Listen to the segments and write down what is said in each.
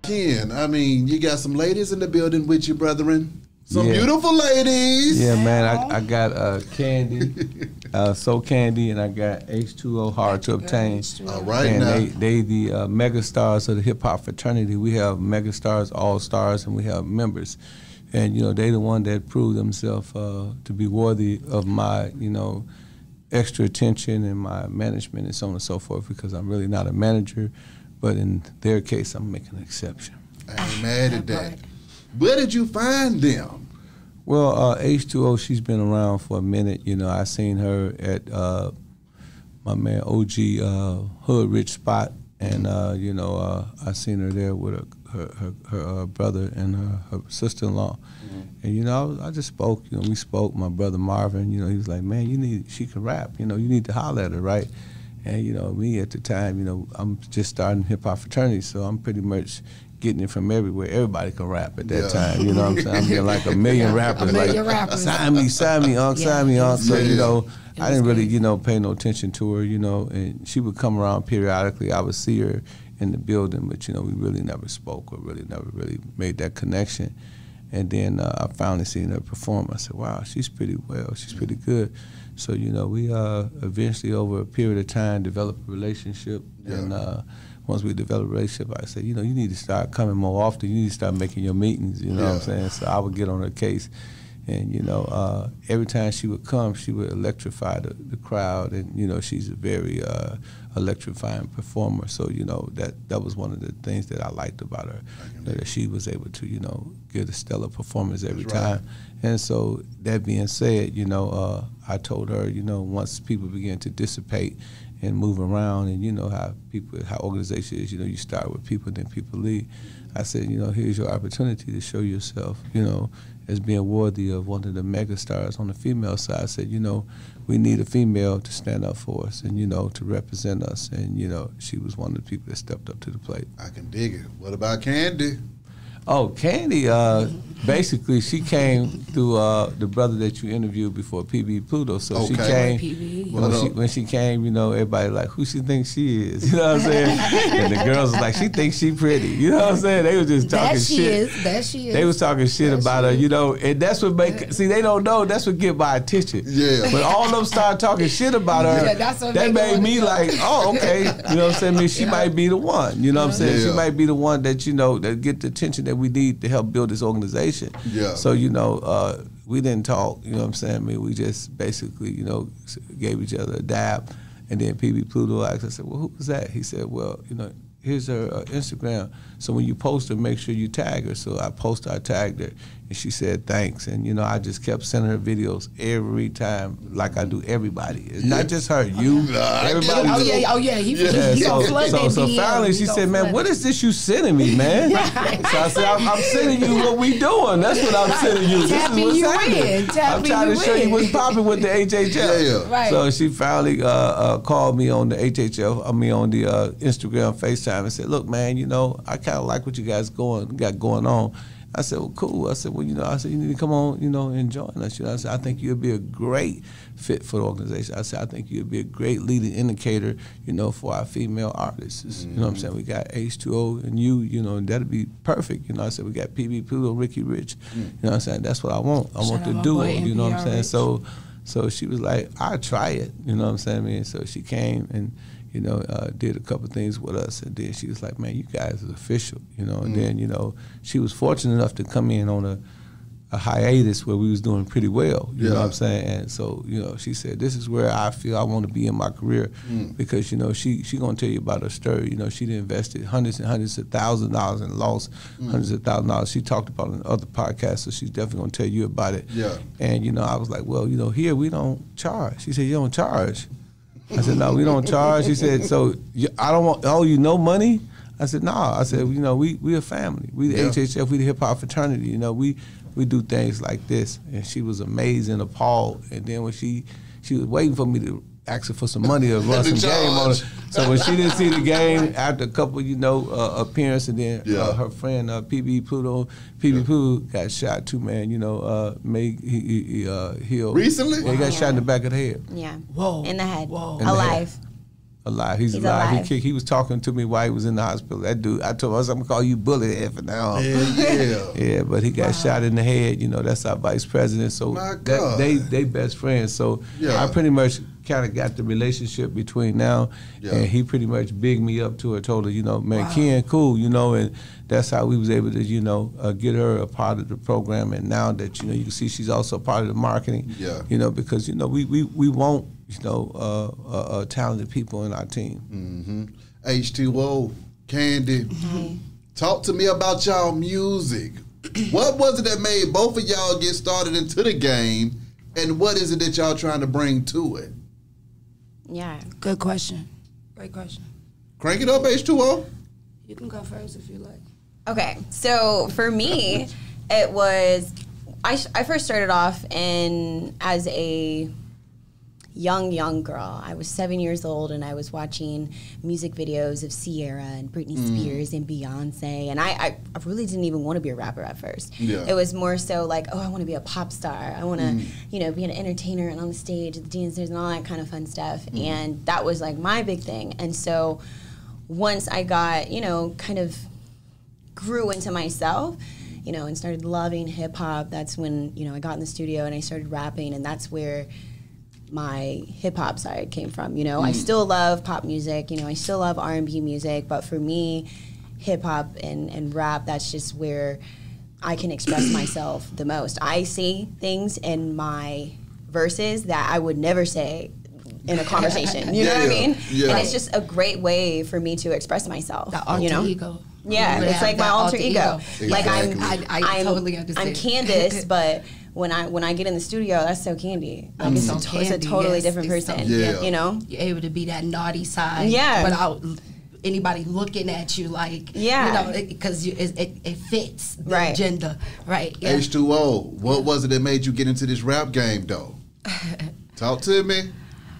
Ken, I mean, you got some ladies in the building with you, brethren. Some beautiful ladies. Yeah, man. I got Candy, SoCandy, and I got H2O, Hard to Obtain. All right, and now. they the mega stars of the hip hop fraternity. We have mega stars, all stars, and we have members. And they the one that proved themselves to be worthy of my extra attention and my management and so on and so forth. Because I'm really not a manager, but in their case, I'm making an exception. I ain't mad at that. Where did you find them? Well, H2O, she's been around for a minute. I seen her at my man OG Hood Rich Spot, and I seen her there with her brother and her sister-in-law. And I just spoke. We spoke. My brother Marvin, he was like, man, she can rap. You need to holler at her, right? And me at the time, I'm just starting hip hop fraternity, so I'm pretty much getting it from everywhere. Everybody can rap at that time. You know what I'm saying? I'm getting like a million rappers. Sign me, Unc, sign me, Unc. So, I didn't really, pay no attention to her, and she would come around periodically. I would see her in the building, but, we really never spoke or never really made that connection. And then I finally seen her perform. I said, wow, she's pretty well. She's pretty good. So, we eventually, over a period of time, developed a relationship. And once we developed a relationship, I said, you need to start coming more often. You need to start making your meetings, you know what I'm saying? So I would get on her case. And, every time she would come, she would electrify the crowd. And, she's a very electrifying performer. So, that was one of the things that I liked about her, that she was able to, give a stellar performance every time. And so that being said, I told her, once people begin to dissipate and move around, and how organization is, you start with people, then people leave. I said, here's your opportunity to show yourself, as being worthy of one of the mega stars on the female side. I said, we need a female to stand up for us and, to represent us. And, she was one of the people that stepped up to the plate. I can dig it. What about Candy? Oh, Candy, basically she came through the brother that you interviewed before, PB Pluto. So she came, when she came, everybody like, who she thinks she is? You know what I'm saying? And the girls was like, she thinks she pretty. You know what I'm saying? They was just talking shit. That she is. They was talking shit about her, and that's what see, they don't know, that's what get my attention. Yeah. But all of them started talking shit about her. That made me like, oh, okay. You know what I'm saying? I mean, she might be the one. You know what I'm saying? She might be the one that, that get the attention that we need to help build this organization. Yeah. So, we didn't talk, you know what I'm saying? I mean, we just basically, gave each other a dab. And then PB Pluto asked, I said, well, who was that? He said, well, here's her Instagram. So when you post her, make sure you tag her. So I tagged her, and she said thanks. And I just kept sending her videos every time, like I do everybody. It's not just her, everybody. Oh yeah, he So finally she said, man, what is this you sending me, man? So I said, I'm sending you what we doing. That's what I'm sending you. Tapping this is you what's happening. I'm trying to show you what's popping with the HHF. Yeah. Right. So she finally called me on the HHF, on the Instagram, FaceTime, and said, look, man, I kind of like what you guys got going on. I said, well, cool. I said, well, you need to come on, and join us. I said, I think you'll be a great fit for the organization. I said, I think you'll be a great leading indicator, for our female artists. You know what I'm saying? We got H2O and you, and that'll be perfect. I said, we got PB Pluto, Ricky Rich. You know what I'm saying? That's what I want. I want the duo, you know what I'm saying? So she was like, I'll try it, you know what I'm saying? I mean, so she came and, did a couple things with us, and then she was like, man, you guys are official, and then, she was fortunate enough to come in on a hiatus where we was doing pretty well, you know what I'm saying? And so, she said, this is where I feel I want to be in my career, because, she gonna tell you about her story. She'd invested hundreds and hundreds of thousands of dollars and lost hundreds of thousands of dollars. She talked about it in other podcasts, so she's definitely gonna tell you about it. Yeah. And, I was like, well, here we don't charge. She said, you don't charge? I said, no, we don't charge. She said, so I don't owe you no money? I said, no. I said, we a family. We the HHF, we the hip hop fraternity. We do things like this. And she was amazed and appalled. And then when she was waiting for me to ask her for some money to run some game on her. So when she didn't see the game, after a couple, appearances, and then her friend PB Pluto got shot too, man. He'll recently. Yeah, he got shot in the back of the head. Yeah. Whoa. In the head. Whoa. Alive. Alive. He's alive. He was talking to me while he was in the hospital. That dude, I told him, I'm going to call you Bullet Head from now on. Yeah, but he got shot in the head. You know, that's our vice president. So they best friends. So I pretty much kind of got the relationship between now, and he pretty much bigged me up to her, told her, you know, man, Ken, cool, you know, and that's how we was able to, you know, get her a part of the program. And now that, you know, you can see she's also a part of the marketing, you know, because, you know, we want, you know, talented people in our team. H2O, Candy, talk to me about y'all music. What was it that made both of y'all get started into the game, and what is it that y'all trying to bring to it? Yeah. Good question. Great question. Crank it up, H2O. You can go first if you like. Okay, so for me, it was, I first started off as a young girl. I was 7 years old, and I was watching music videos of Sierra and Britney Spears and Beyonce, and I really didn't even want to be a rapper at first. It was more so like, oh, I want to be a pop star. I want to, you know, be an entertainer and on the stage, the dancers and all that kind of fun stuff. And that was like my big thing. And so once I got, you know, kind of grew into myself, you know, and started loving hip hop, that's when, you know, I got in the studio and I started rapping, and that's where my hip hop side came from. You know, I still love pop music, you know, I still love R&B music, but for me, hip hop and rap, that's just where I can express myself the most. I say things in my verses that I would never say in a conversation. You know what I mean? And it's just a great way for me to express myself. The alter ego. Yeah, it's like my alter ego. Exactly. Like I totally understand. I'm Candace, but when I get in the studio, that's SoCandy. Like it's a totally different person. You know, you're able to be that naughty side. Without anybody looking at you like, you know, because it fits the agenda, right? H2O, what was it that made you get into this rap game, though? Talk to me.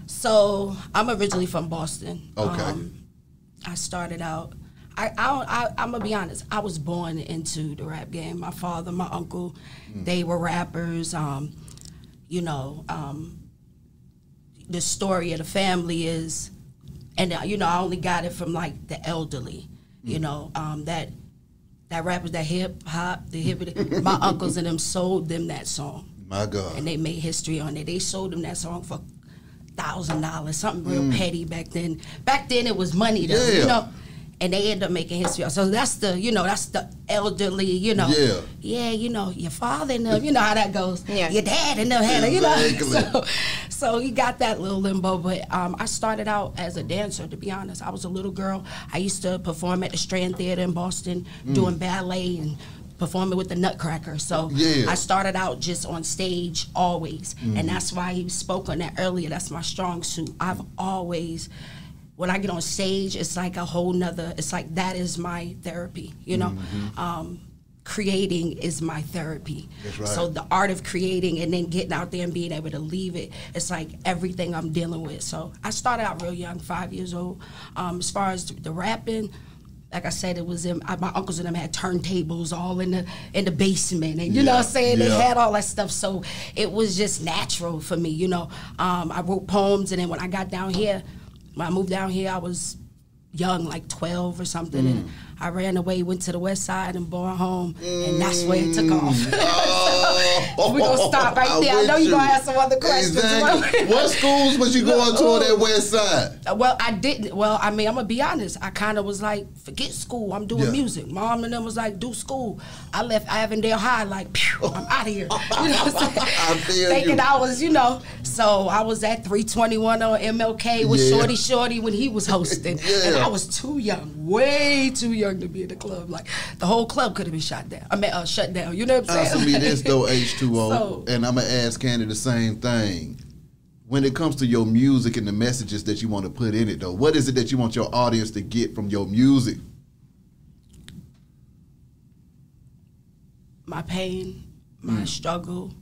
So I'm originally from Boston. Okay. I started out. I'm gonna be honest. I was born into the rap game. My father, my uncle, they were rappers. You know, the story of the family is, and you know, I only got it from like the elderly. You know, that rappers, that hip hop, the hip. My uncles and them sold them that song. My God. And they made history on it. They sold them that song for $1,000, something real petty back then. Back then it was money though. You know. And they end up making history. So that's the, you know, that's the elderly, you know. You know, your father and them, you know how that goes. Your dad and them had it, you know. So you got that little limbo. But I started out as a dancer, to be honest. I was a little girl. I used to perform at the Strand Theater in Boston, doing ballet and performing with the Nutcracker. So I started out just on stage always. And that's why you spoke on that earlier. That's my strong suit. I've always... When I get on stage, it's like a whole nother, it's like that is my therapy, you know? Creating is my therapy. That's right. So the art of creating and then getting out there and being able to leave it, it's like everything I'm dealing with. So I started out real young, 5 years old. As far as the rapping, like I said, it was in, my uncles and them had turntables all in the basement, and you know what I'm saying? They had all that stuff, so it was just natural for me, you know? I wrote poems, and then when I got down here, when I moved down here, I was young, like 12 or something, and I ran away, went to the west side and bought home, and that's where it took off. So we're going to stop right there. I know you're going to have some other questions. Exactly. What schools was you going to on that west side? Well, I didn't. Well, I mean, I'm going to be honest. I kind of was like, forget school. I'm doing music. Mom and them was like, do school. I left Avondale High like, pew, I'm out of here. You know what I'm saying? I feel thinking you. I was, you know. So I was at 321 on MLK with Shorty when he was hosting. And I was too young, way too young to be in the club. Like, the whole club could have been shut down. Shut down. You know what I'm saying? Answer me this, though, H2O, and I'm going to ask Candy the same thing. When it comes to your music and the messages that you want to put in it, though, what is it that you want your audience to get from your music? My pain, my struggle,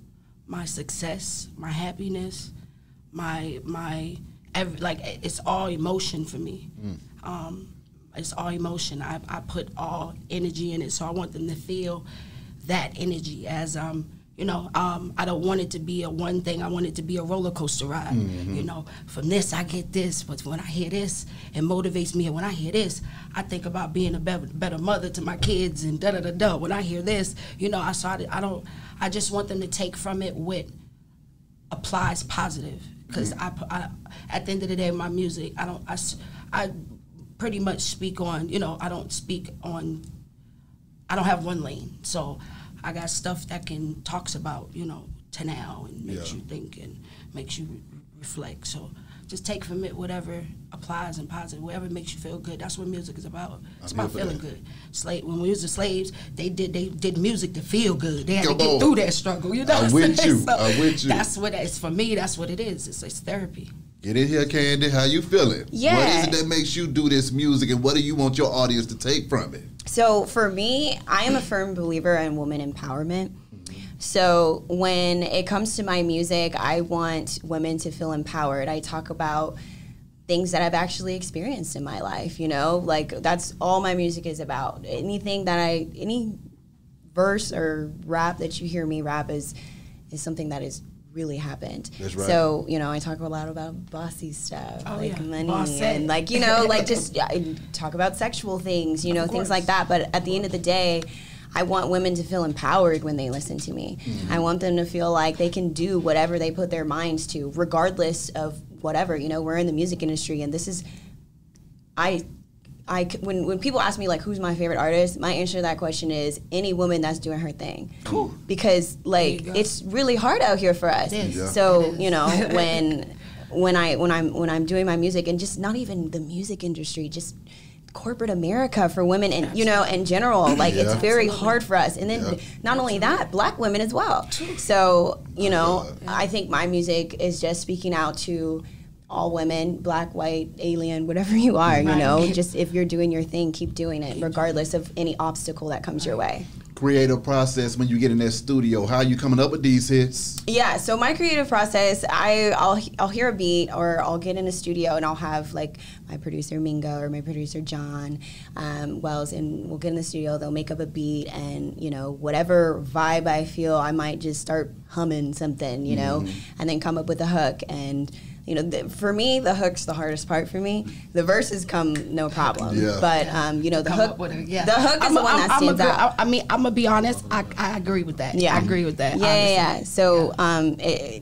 my success, my happiness, it's all emotion for me. It's all emotion. I put all energy in it, so I want them to feel that energy as I'm You know, I don't want it to be a one thing. I want it to be a roller coaster ride. You know, from this I get this, but when I hear this, it motivates me. And when I hear this, I think about being a better mother to my kids and da da da da. When I hear this, you know, I just want them to take from it what applies positive. Because I, at the end of the day, my music, I pretty much speak on, you know, I don't have one lane. So I got stuff that talks about, you know, to now and makes you think and makes you reflect. So just take from it whatever applies and positive, whatever makes you feel good. That's what music is about. It's about feeling good. When we was the slaves, they did music to feel good. They had to get through that struggle. You know I'm with you. I'm with you. That's what it's for me. That's what it is. It's therapy. Get in here, Candy. How you feeling? Yeah. What is it that makes you do this music, and what do you want your audience to take from it? So for me, I am a firm believer in woman empowerment. So when it comes to my music, I want women to feel empowered. I talk about things that I've actually experienced in my life, you know? Like, that's all my music is about. Any verse or rap that you hear me rap is something that is really happened. That's right. So, you know, I talk a lot about bossy stuff, money, Boss and like, you know, like just I talk about sexual things, you know, things like that. But at the end of the day, I want women to feel empowered when they listen to me. I want them to feel like they can do whatever they put their minds to, regardless of whatever. You know, we're in the music industry, and this is, when people ask me like who's my favorite artist, my answer to that question is any woman that's doing her thing. Cool. Because like it's really hard out here for us. So you know when I'm doing my music, and just not even the music industry, just corporate America for women, and you know, in general, like it's very hard for us. And then not only that, black women as well. So you know, I think my music is just speaking out to all women, black, white, alien, whatever you are, you know, just if you're doing your thing, keep doing it, regardless of any obstacle that comes your way. Creative process when you get in that studio, how are you coming up with these hits? Yeah, so my creative process, I'll hear a beat, or I'll get in a studio and I'll have like my producer Mingo or my producer John Wells, and we'll get in the studio, they'll make up a beat, and you know, whatever vibe I feel, I might just start humming something, you know, and then come up with a hook. And you know, for me, the hook's the hardest part for me. The verses come no problem, but you know, the hook is the one that stands out. I mean, I'm gonna be honest. I agree with that. Yeah, I agree with that. Yeah. So,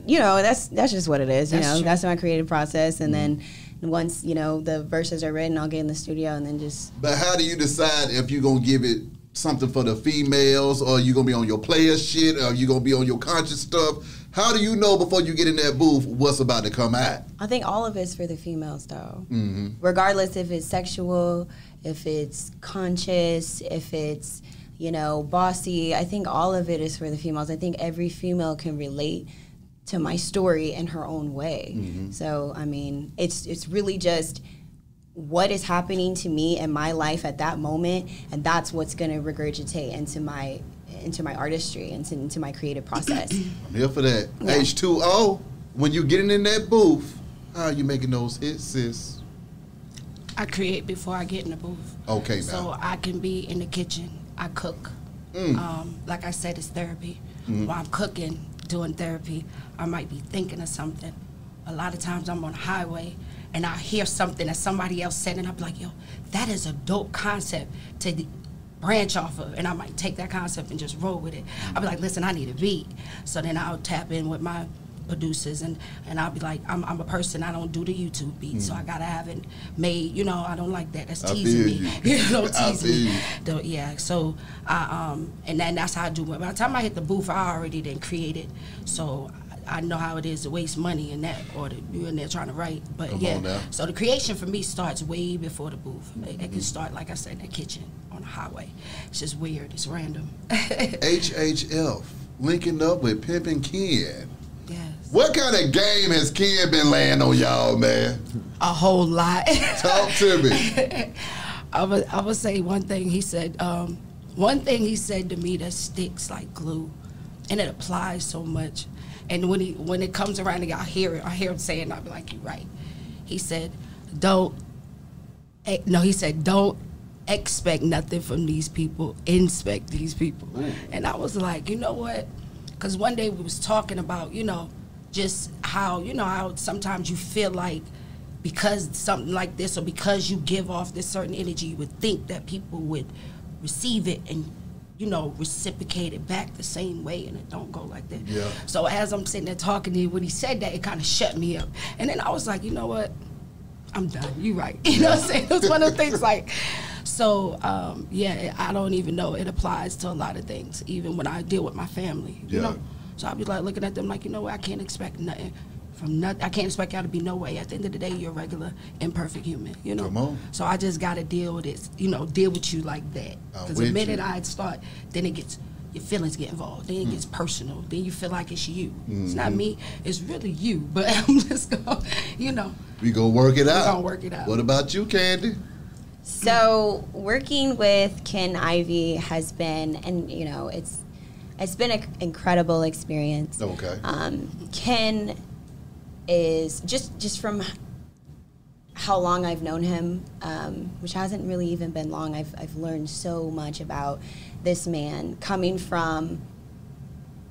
you know, that's just what it is. You know, that's my creative process, and then once you know the verses are written, I'll get in the studio and then just. But how do you decide if you're gonna give it something for the females, or you gonna be on your player shit, or you gonna be on your conscious stuff? How do you know before you get in that booth what's about to come out? I think all of it's for the females, though. Regardless if it's sexual, if it's conscious, if it's, you know, bossy. I think all of it is for the females. I think every female can relate to my story in her own way. So, I mean, it's really just what is happening to me in my life at that moment, and that's what's going to regurgitate into my artistry and into my creative process. I'm here for that. H2O, when you getting in that booth, how are you making those hits, sis? I create before I get in the booth. Okay, now. So I can be in the kitchen. I cook. Like I said, it's therapy. While I'm cooking, doing therapy, I might be thinking of something. A lot of times I'm on the highway and I hear something that somebody else said, and I'm like, yo, that is a dope concept to branch off of, and I might take that concept and just roll with it. I'll be like, listen, I need a beat. So then I'll tap in with my producers, and I'll be like, I'm a person, I don't do the YouTube beat, so I gotta have it made, you know, I don't like that. That's teasing me. You know, teasing me. Yeah, so and then that's how I do it. By the time I hit the booth, I already then created. So I know how it is to waste money in that, or you're in there trying to write. But so the creation for me starts way before the booth. It can start, like I said, in the kitchen, on the highway. It's just weird. It's random. HHF linking up with Pimpin Ken. Yes. What kind of game has Ken been laying on y'all, man? A whole lot. Talk to me. I would say one thing he said. One thing he said to me that sticks like glue, and it applies so much. And when it comes around, I hear him saying, I'll be like, you're right. He said, don't expect nothing from these people, inspect these people. And I was like, you know what? Because one day we was talking about, you know, just how, you know, how sometimes you feel like because something like this or because you give off this certain energy, you would think that people would receive it and, you know, reciprocate it back the same way, and it don't go like that. Yeah. So as I'm sitting there talking to you, when he said that, it kind of shut me up. And then I was like, you know what? I'm done. You right. You know what I'm saying? It was one of the things like, so, yeah, I don't even know. It applies to a lot of things, even when I deal with my family, you know? So I'll be like looking at them like, you know what? I can't expect nothing from nothing. I can't expect y'all to be no way. At the end of the day, you're a regular, imperfect human, you know? Come on. So I just got to deal with it, you know, deal with you like that. Because the minute I start, then it gets, your feelings get involved. Then it gets personal. Then you feel like it's you. It's not me. It's really you. But I'm just going to, you know. We going to work it out. We going to work it out. What about you, Candy? So working with Ken Ivy has been, and you know, it's been an incredible experience. Okay. Ken is just from how long I've known him, which hasn't really even been long. I've learned so much about this man coming from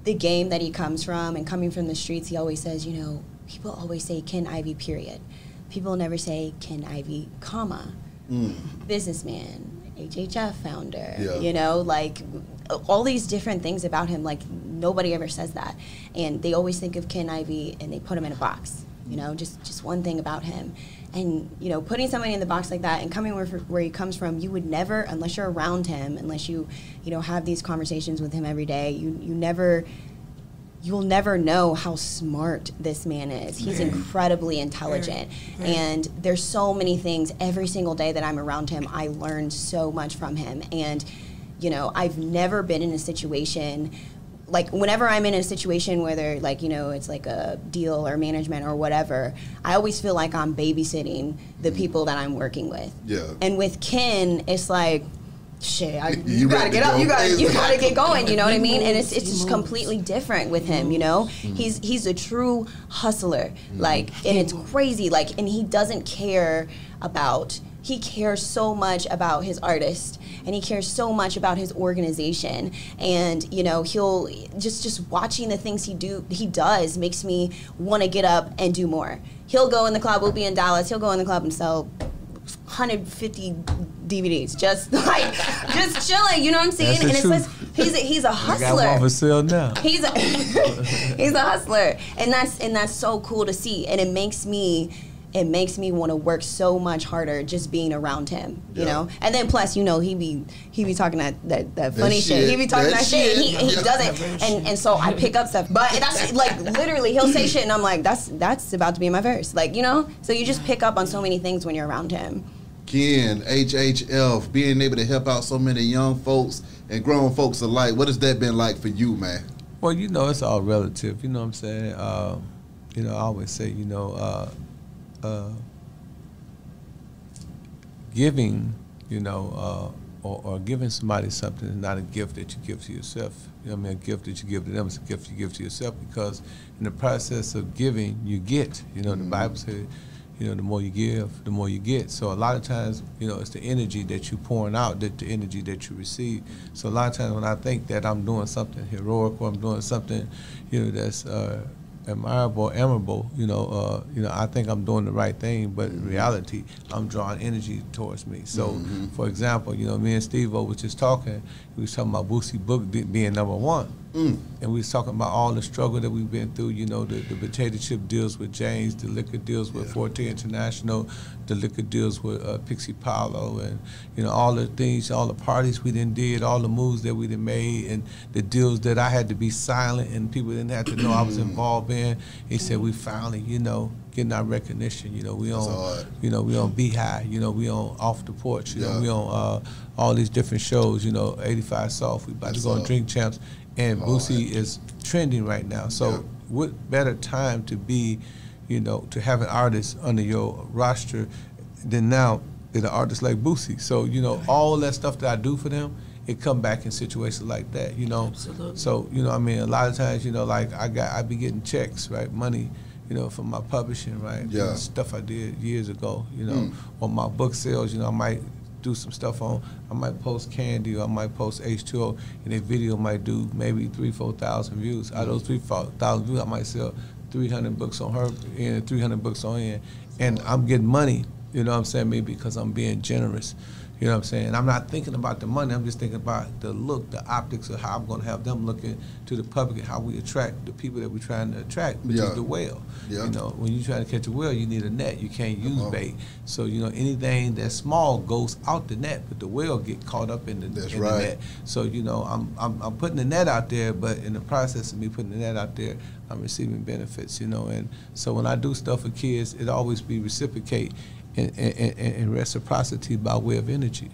the game that he comes from and coming from the streets. He always says, you know, people always say Ken Ivy, period. People never say Ken Ivy, comma. Businessman, HHF founder, you know, like all these different things about him, like nobody ever says that. And they always think of Ken Ivy and they put him in a box, you know, just one thing about him. And, you know, putting somebody in the box like that and coming where he comes from, you would never, unless you're around him, unless you know, have these conversations with him every day, you'll never know how smart this man is. He's incredibly intelligent. And there's so many things every single day that I'm around him, I learn so much from him. And, you know, I've never been in a situation, like whenever I'm in a situation whether like, you know, it's like a deal or management or whatever, I always feel like I'm babysitting the people that I'm working with. Yeah. And with Ken, it's like, shit, you gotta get up, you gotta get going, you know what I mean? And it's just completely different with him, you know? He's a true hustler, like, and it's crazy, like, and he doesn't care about, he cares so much about his artist, and he cares so much about his organization, and you know, he'll just watching the things he does makes me want to get up and do more. He'll go in the club, we'll be in Dallas, he'll go in the club and sell 150 DVDs, just chilling, you know what I'm saying? And it's just, he's a hustler. I got one for sale now. He's a hustler, and that's so cool to see, and it makes me want to work so much harder just being around him, you know. And then plus, you know, he be talking that funny shit. He be talking that shit. And he does it, and so I pick up stuff. But that's like literally, he'll say shit, and I'm like, that's about to be in my verse, like, you know. So you just pick up on so many things when you're around him. Ken, HHF, being able to help out so many young folks and grown folks alike, what has that been like for you, man? Well, you know, it's all relative. You know what I'm saying? You know, I always say, you know, giving, you know, or giving somebody something is not a gift that you give to yourself. You know what I mean? A gift that you give to them is a gift you give to yourself, because in the process of giving, you get. You know, the Bible says, you know, the more you give, the more you get. So a lot of times, you know, it's the energy that you're pouring out, the energy that you receive. So a lot of times when I think that I'm doing something heroic, or I'm doing something, you know, that's admirable, admirable, you know, I think I'm doing the right thing, but in reality, I'm drawing energy towards me. So, for example, you know, me and Steve-O was just talking. We was talking about Boosie book being #1. And we was talking about all the struggle that we've been through, you know, the potato chip deals with James, the liquor deals with Forte International, the liquor deals with Pixie Paulo, and, you know, all the things, all the parties we did, all the moves that we made, and the deals that I had to be silent and people didn't have to know I was involved in. He said, we finally, you know, getting our recognition. You know, we on, you know, we on Beehive. You know, we on Off the Porch. You know, we on all these different shows. You know, 85 Soft. We about to go on Drink Champs. And Boosie is trending right now. So what better time to be, you know, to have an artist under your roster than now than an artist like Boosie. So, you know, all that stuff that I do for them, it come back in situations like that, you know. Absolutely. So, you know, I mean, a lot of times, you know, like I be getting checks, right, money, you know, from my publishing, right, stuff I did years ago, you know, or my book sales, you know, I might do some stuff on. I might post Candy or I might post H2O, and that video might do maybe 3,000-4,000 views. Out of those 3,000 views, I might sell 300 books on her end, 300 books on end, and I'm getting money. You know what I'm saying? Maybe because I'm being generous. You know what I'm saying? I'm not thinking about the money. I'm just thinking about the look, the optics of how I'm going to have them looking to the public and how we attract the people that we're trying to attract, which is the whale. Yeah. You know, when you're trying to catch a whale, you need a net. You can't use bait. So, you know, anything that's small goes out the net, but the whale get caught up in the, the net. So, you know, I'm putting the net out there, but in the process of me putting the net out there, I'm receiving benefits, you know. And so when I do stuff for kids, it always be reciprocate and reciprocity by way of energy.